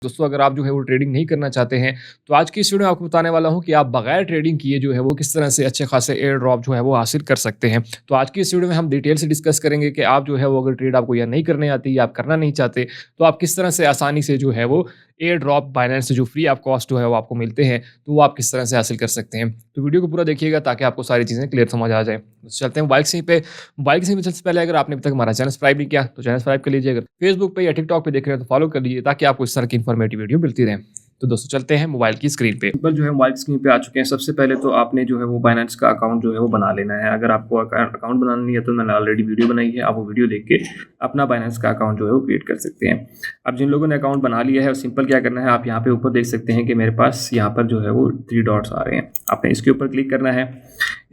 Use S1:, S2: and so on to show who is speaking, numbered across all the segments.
S1: दोस्तों अगर आप जो है वो ट्रेडिंग नहीं करना चाहते हैं, तो आज की इस वीडियो में आपको बताने वाला हूँ कि आप बगैर ट्रेडिंग किए जो है वो किस तरह से अच्छे खासे एयर ड्रॉप जो है वो हासिल कर सकते हैं। तो आज की इस वीडियो में हम डिटेल से डिस्कस करेंगे कि आप जो है वो अगर ट्रेड आपको या नहीं करने आती या आप करना नहीं चाहते, तो आप किस तरह से आसानी से जो है वो एयर ड्रॉप बाइनेंस से जो फ्री ऑफ कॉस्ट जो है वो आपको मिलते हैं, तो वो आप किस तरह से हासिल कर सकते हैं। तो वीडियो को पूरा देखिएगा ताकि आपको सारी चीज़ें क्लियर समझ आ जाए। तो चलते हैं मोबाइल स्क्रीन पे। मोबाइल स्क्रीन पे सबसे पहले अगर आपने अभी तक हमारा चैनल सब्सक्राइब नहीं किया, तो चैनल सब्सक्राइब कर लीजिए। अगर फेसबुक पे या टिकटॉक पे देख रहे हैं तो फॉलो कर लीजिए ताकि आपको इस तरह की इन्फॉर्मेटिव वीडियो मिलती रहे। तो दोस्तों चलते हैं मोबाइल की स्क्रीन पे। सिंपल जो है मोबाइल स्क्रीन पे आ चुके हैं। सबसे पहले तो आपने जो है वो बाइनेंस का अकाउंट जो है वो बना लेना है। अगर आपको अकाउंट बनाना नहीं है तो मैंने ऑलरेडी वीडियो बनाई है, आप वो वीडियो देख के अपना बाइनेंस का अकाउंट जो है वो क्रिएट कर सकते हैं। अब जिन लोगों ने अकाउंट बना लिया है, सिंपल क्या करना है, आप यहाँ पे ऊपर देख सकते हैं कि मेरे पास यहाँ पर जो है वो 3 डॉट्स आ रहे हैं। आपने इसके ऊपर क्लिक करना है।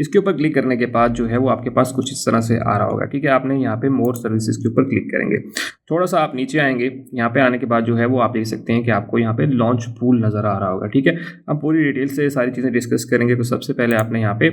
S1: इसके ऊपर क्लिक करने के बाद जो है वो आपके पास कुछ इस तरह से आ रहा होगा। ठीक है, आपने यहाँ पे मोर सर्विसेज के ऊपर क्लिक करेंगे। थोड़ा सा आप नीचे आएंगे। यहाँ पे आने के बाद जो है वो आप देख सकते हैं कि आपको यहाँ पे लॉन्च पूल नज़र आ रहा होगा। ठीक है, हम पूरी डिटेल से सारी चीज़ें डिस्कस करेंगे। तो सबसे पहले आपने यहाँ पे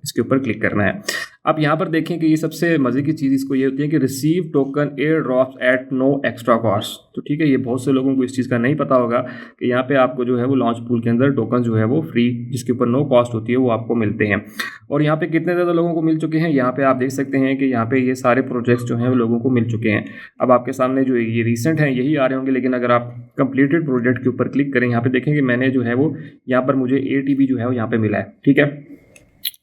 S1: इसके ऊपर क्लिक करना है। आप यहाँ पर देखें कि ये सबसे मज़े की चीज़ इसको ये होती है कि receive token airdrops at no extra cost. तो ठीक है, ये बहुत से लोगों को इस चीज़ का नहीं पता होगा कि यहाँ पे आपको जो है वो लॉन्च पूल के अंदर टोकन जो है वो फ्री, जिसके ऊपर नो कॉस्ट होती है, वो आपको मिलते हैं। और यहाँ पे कितने ज़्यादा लोगों को मिल चुके हैं, यहाँ पे आप देख सकते हैं कि यहाँ पे ये सारे प्रोजेक्ट्स जो हैं वो लोगों को मिल चुके हैं। अब आपके सामने जो ये रिसेंट हैं यही आ रहे होंगे, लेकिन अगर आप कंप्लीटेड प्रोजेक्ट के ऊपर क्लिक करें, यहाँ पे देखेंगे मैंने जो है वो यहाँ पर मुझे ATB जो है वो यहाँ पे मिला है। ठीक है,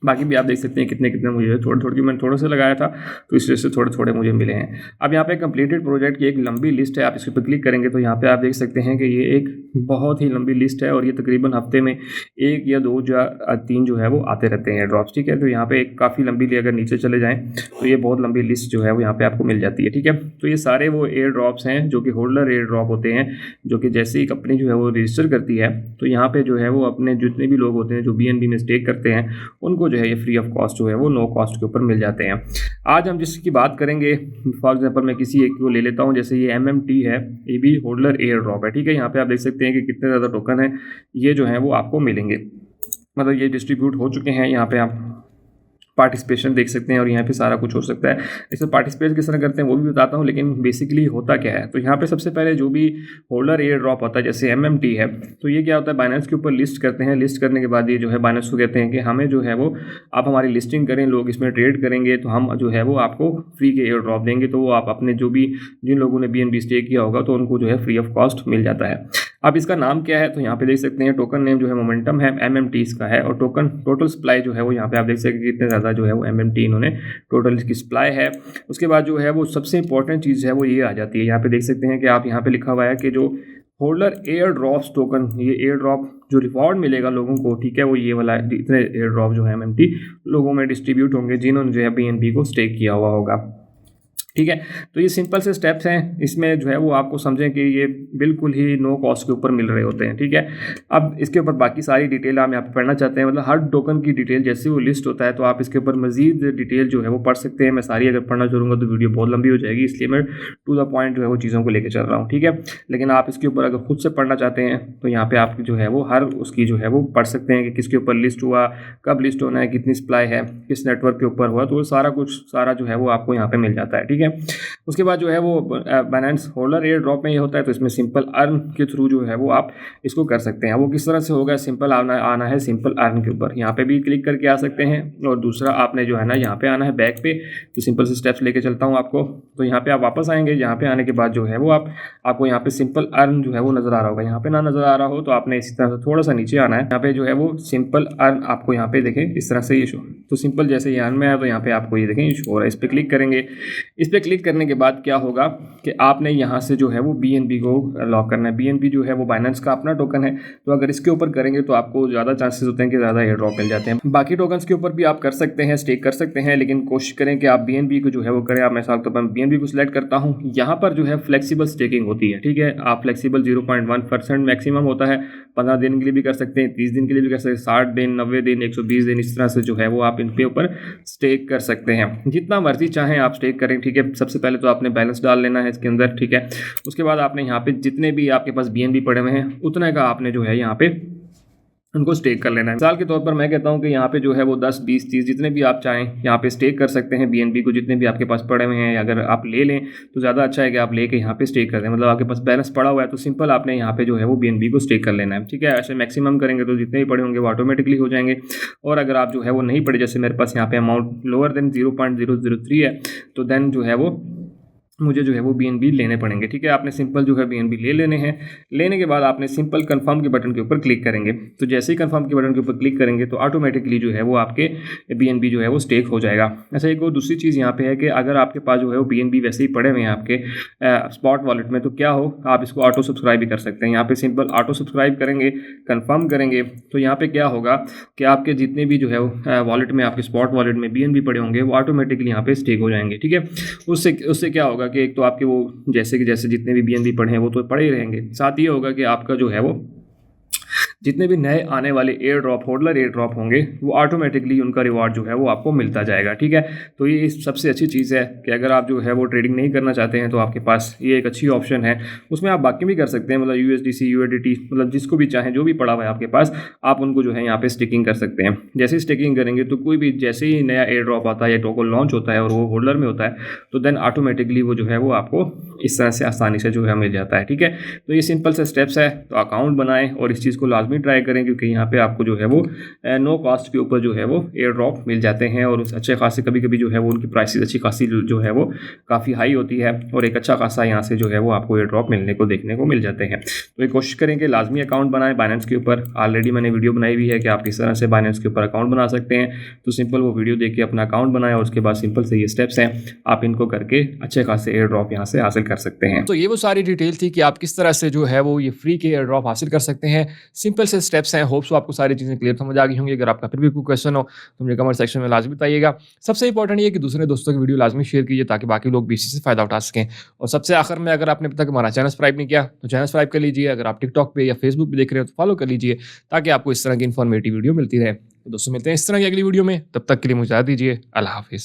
S1: बाकी भी आप देख सकते हैं कितने कितने मुझे थोड़े की मैंने थोड़े से लगाया था, तो इस वजह से थोड़े थोड़े मुझे मिले हैं। अब यहाँ पे कंप्लीटेड प्रोजेक्ट की एक लंबी लिस्ट है। आप इस पर क्लिक करेंगे तो यहाँ पे आप देख सकते हैं कि ये एक बहुत ही लंबी लिस्ट है और ये तकरीबन हफ्ते में 1 या 2 या 3 जो है वो आते रहते हैं ड्रॉप्स। ठीक है, तो यहाँ पे एक काफ़ी लंबी, अगर नीचे चले जाएँ तो ये बहुत लंबी लिस्ट जो है वो यहाँ पे आपको मिल जाती है। ठीक है, तो ये सारे वो एयर ड्रॉप्स हैं जो कि होल्डर एयर ड्रॉप होते हैं, जो कि जैसे ही कंपनी जो है वो रजिस्टर करती है तो यहाँ पे जो है वो अपने जितने भी लोग होते हैं जो BNB में स्टेक करते हैं, उनको जो है ये फ्री ऑफ कॉस्ट जो है वो नो कॉस्ट के ऊपर मिल जाते हैं। आज हम जिसकी बात करेंगे, फॉर एग्जांपल मैं किसी एक को ले लेता हूं, जैसे ये MMT है, ये भी होल्डर एयर ड्रॉप है। ठीक है, यहाँ पे आप देख सकते हैं कि कितने ज़्यादा टोकन है ये जो है वो आपको मिलेंगे, मतलब ये डिस्ट्रीब्यूट हो चुके हैं। यहाँ पे आप पार्टिसिपेशन देख सकते हैं और यहाँ पे सारा कुछ हो सकता है। इसमें पार्टिसिपेट किस तरह करते हैं वो भी बताता हूँ, लेकिन बेसिकली होता क्या है। तो यहाँ पे सबसे पहले जो भी होल्डर एयर ड्रॉप होता है, जैसे MMT है, तो ये क्या होता है, बाइनेंस के ऊपर लिस्ट करते हैं। लिस्ट करने के बाद ये जो है बाइनेंस को कहते हैं कि हमें जो है वो आप हमारी लिस्टिंग करें, लोग इसमें ट्रेड करेंगे तो हम जो है वो आपको फ्री के एयर ड्रॉप देंगे। तो वो आप अपने जो भी जिन लोगों ने BNB स्टेक किया होगा तो उनको जो है फ्री ऑफ कॉस्ट मिल जाता है। अब इसका नाम क्या है, तो यहाँ पे देख सकते हैं टोकन नेम जो है मोमेंटम है, MMT इसका है। और टोटल सप्लाई जो है वो यहाँ पे आप देख सकते हैं कितने ज़्यादा जो है वो MMT इन्होंने टोटल इसकी सप्लाई है। उसके बाद जो है वो सबसे इंपॉर्टेंट चीज़ है वो ये आ जाती है। यहाँ पे देख सकते हैं कि आप यहाँ पे लिखा हुआ है कि जो होल्डर एयर ड्रॉप्स टोकन, ये एयर ड्रॉप जो रिवॉर्ड मिलेगा लोगों को, ठीक है, वो ये वाला इतने एयर ड्रॉप जो है MMT लोगों में डिस्ट्रीब्यूट होंगे जिन्होंने जो है BNB को स्टेक किया हुआ होगा। ठीक है, तो ये सिंपल से स्टेप्स हैं, इसमें जो है वो आपको समझें कि ये बिल्कुल ही नो कॉस्ट के ऊपर मिल रहे होते हैं। ठीक है, अब इसके ऊपर बाकी सारी डिटेल हम यहाँ पे पढ़ना चाहते हैं, मतलब हर टोकन की डिटेल जैसे वो लिस्ट होता है तो आप इसके ऊपर मजीद डिटेल जो है वो पढ़ सकते हैं। मैं सारी अगर पढ़ना चाहूँगा तो वीडियो बहुत लंबी हो जाएगी, इसलिए मैं टू द पॉइंट जो है वो चीज़ों को लेकर चल रहा हूँ। ठीक है, लेकिन आप इसके ऊपर अगर खुद से पढ़ना चाहते हैं तो यहाँ पर आप जो है वो हर उसकी जो है वो पढ़ सकते हैं कि किसके ऊपर लिस्ट हुआ, कब लिस्ट होना है, कितनी सप्लाई है, किस नेटवर्क के ऊपर हुआ, तो वो सारा जो है वो आपको यहाँ पर मिल जाता है। ठीक है, उसके बाद जो है वो बाइनेंस होल्डर एयर ड्रॉप में ये होता है, तो इसमें सिंपल अर्न के थ्रू जो है वो आप इसको कर सकते हैं। वो किस तरह से होगा, सिंपल आना है सिंपल अर्न के ऊपर, यहाँ पे भी क्लिक करके आ सकते हैं। और दूसरा आपने जो है ना यहाँ पे आना है बैक पे, तो सिंपल से स्टेप्स लेके चलता हूँ आपको। तो यहाँ पे आप वापस आएंगे, यहाँ पे आने के बाद जो है वो आपको यहाँ पे सिंपल अर्न जो है वो नज़र आ रहा होगा। यहाँ पे ना नज़र आ रहा हो तो आपने इसी तरह से थोड़ा सा नीचे आना है। यहाँ पे जो है वो सिंपल अर्न आपको यहाँ पे देखें इस तरह से ये शो, तो सिंपल जैसे ये अर्न में आया तो यहाँ पे आपको ये देखें ये शो हो रहा है। इस पर क्लिक करेंगे। इस पर क्लिक करने के बाद क्या होगा कि आपने यहाँ से जो है वो BNB को लॉक करना है। BNB जो है वो बाइनेंस का अपना टोकन है, तो अगर इसके ऊपर करेंगे तो आपको ज़्यादा चांसेस होते हैं कि ज़्यादा एयर ड्रॉप मिल जाते हैं। बाकी टोकन्स के ऊपर भी आप कर सकते हैं, स्टेक कर सकते हैं, लेकिन कोशिश करें कि आप BNB को जो है वो करें। आप मिसाल तो मैं BNB को सिलेक्ट करता हूँ। यहाँ पर जो है फ्लेक्सिबल स्टेकिंग होती है। ठीक है, आप फ्लेक्सिबल 0.1% मैक्सिमम होता है, 15 दिन के लिए भी कर सकते हैं, 30 दिन के लिए भी कर सकते हैं, 60 दिन, 90 दिन, 120 दिन, इस तरह से जो है वो आप इनके ऊपर स्टेक कर सकते हैं। जितना मर्जी चाहें आप स्टेक करें। ठीक है, सबसे पहले तो आपने बैलेंस डाल लेना है इसके अंदर। ठीक है, उसके बाद आपने यहाँ पे जितने भी आपके पास BNB पड़े हुए हैं उतने का आपने जो है यहाँ पे उनको स्टेक कर लेना है। मिसाल के तौर पर मैं कहता हूँ कि यहाँ पे जो है वो 10, 20, 30 जितने भी आप चाहें यहाँ पे स्टेक कर सकते हैं बीएनबी को, जितने भी आपके पास पड़े हुए हैं। अगर आप ले लें तो ज़्यादा अच्छा है कि आप लेके यहाँ पे स्टेक कर दें, मतलब आपके पास बैलेंस पड़ा हुआ है तो सिंपल आपने यहाँ पे जो है वो बीएनबी को स्टेक कर लेना है, ठीक है। ऐसे मैक्सिमम करेंगे तो जितने भी पड़े होंगे वो ऑटोमेटिकली हो जाएंगे। और अगर आप जो है वो नहीं पड़े, जैसे मेरे पास यहाँ पे अमाउंट लोअर देन 0.003 है, तो देन जो है वो मुझे जो है वो बीएनबी लेने पड़ेंगे, ठीक है। आपने सिंपल जो है बीएनबी ले लेने हैं। लेने के बाद आपने सिंपल कंफर्म के बटन के ऊपर क्लिक करेंगे। तो जैसे ही कंफर्म के बटन के ऊपर क्लिक करेंगे तो ऑटोमेटिकली जो है वो आपके बीएनबी जो है वो स्टेक हो जाएगा। अच्छा, एक और दूसरी चीज़ यहाँ पे है कि अगर आपके पास जो है वो बीएनबी वैसे ही पड़े हुए हैं आपके स्पॉट वॉलेट में, तो क्या हो, आप इसको ऑटो सब्सक्राइब भी कर सकते हैं। यहाँ पे सिंपल ऑटो सब्सक्राइब करेंगे, कंफर्म करेंगे, तो यहाँ पे क्या होगा कि आपके जितने भी जो है वॉलेट में, आपके स्पॉट वॉलेट में बीएनबी पड़े होंगे वो ऑटोमेटिकली यहाँ पे स्टेक हो जाएंगे, ठीक है। उससे क्या होगा कि एक तो आपके वो जैसे जितने भी बीएनबी पढ़े हैं वो तो पड़े ही रहेंगे, साथ ही होगा कि आपका जो है वो जितने भी नए आने वाले air drop, holder air drop होंगे वो ऑटोमेटिकली उनका रिवार्ड जो है वो आपको मिलता जाएगा, ठीक है। तो ये सबसे अच्छी चीज़ है कि अगर आप जो है वो ट्रेडिंग नहीं करना चाहते हैं तो आपके पास ये एक अच्छी ऑप्शन है। उसमें आप बाकी भी कर सकते हैं, मतलब यूएसडीसी, यूएसडीटी, मतलब जिसको भी चाहें, जो भी पड़ा हुआ है आपके पास, आप उनको जो है यहाँ पे स्टेकिंग कर सकते हैं। जैसे ही स्टेकिंग करेंगे तो कोई भी जैसे ही नया एयर ड्रॉप आता है या टोकन लॉन्च होता है और वो होल्डर में होता है तो देन ऑटोमेटिकली वो जो है वो आपको इस तरह से आसानी से जो है मिल जाता है, ठीक है। तो ये सिंपल से स्टेप्स है। तो अकाउंट बनाएं और इस चीज़ को लाजमी ट्राई करें, क्योंकि यहाँ पे आपको जो है वो नो कॉस्ट के ऊपर जो है वो एयर ड्रॉप मिल जाते हैं और उस अच्छे खासे, कभी कभी जो है वो उनकी प्राइसेस अच्छी खासी जो है वो काफ़ी हाई होती है और एक अच्छा खासा यहाँ से जो है वो आपको एयर ड्रॉप मिलने को देखने को मिल जाते हैं। तो ये कोशिश करें कि लाजमी अकाउंट बनाएं बाइनेंस के ऊपर। ऑलरेडी मैंने वीडियो बनाई हुई है कि आप किस तरह से बाइनेंस के ऊपर अकाउंट बना सकते हैं। तो सिंपल वो वीडियो देख के अपना अकाउंट बनाएं और उसके बाद सिंपल से ये स्टेप्स हैं, आप इनको करके अच्छे खासे एयर ड्रॉप यहाँ से हासिल कर सकते हैं। तो ये वो सारी डिटेल थी कि आप किस तरह से जो है वो ये फ्री के एयर ड्रॉप हासिल कर सकते हैं। सिंपल से स्टेप्स हैं। होप्स आपको सारी चीज़ें क्लियर समझ आ गई होंगी। अगर आपका फिर भी कोई क्वेश्चन हो तो मुझे कमेंट सेक्शन में लाजमी बताइएगा। सबसे इंपॉर्टेंट ये है कि दूसरे दोस्तों की वीडियो लाजमी शेयर कीजिए ताकि बाकी लोग भी इसी से फ़ायदा उठा सकें। और सबसे आखिर में, अगर आपने अभी तक हमारा चैनल सब्सक्राइब नहीं किया तो चैनल सब्सक्राइब कर लीजिए। अगर आप टिकटॉक पे या फेसबुक पे देख रहे हो तो फॉलो कर लीजिए ताकि आपको इस तरह की इन्फॉर्मेटिव वीडियो मिलती रहे। तो दोस्तों मिलते हैं इस तरह की अगली वीडियो में, तब तक के लिए मुझे इजाज़त दीजिए। अल्लाह हाफिज़।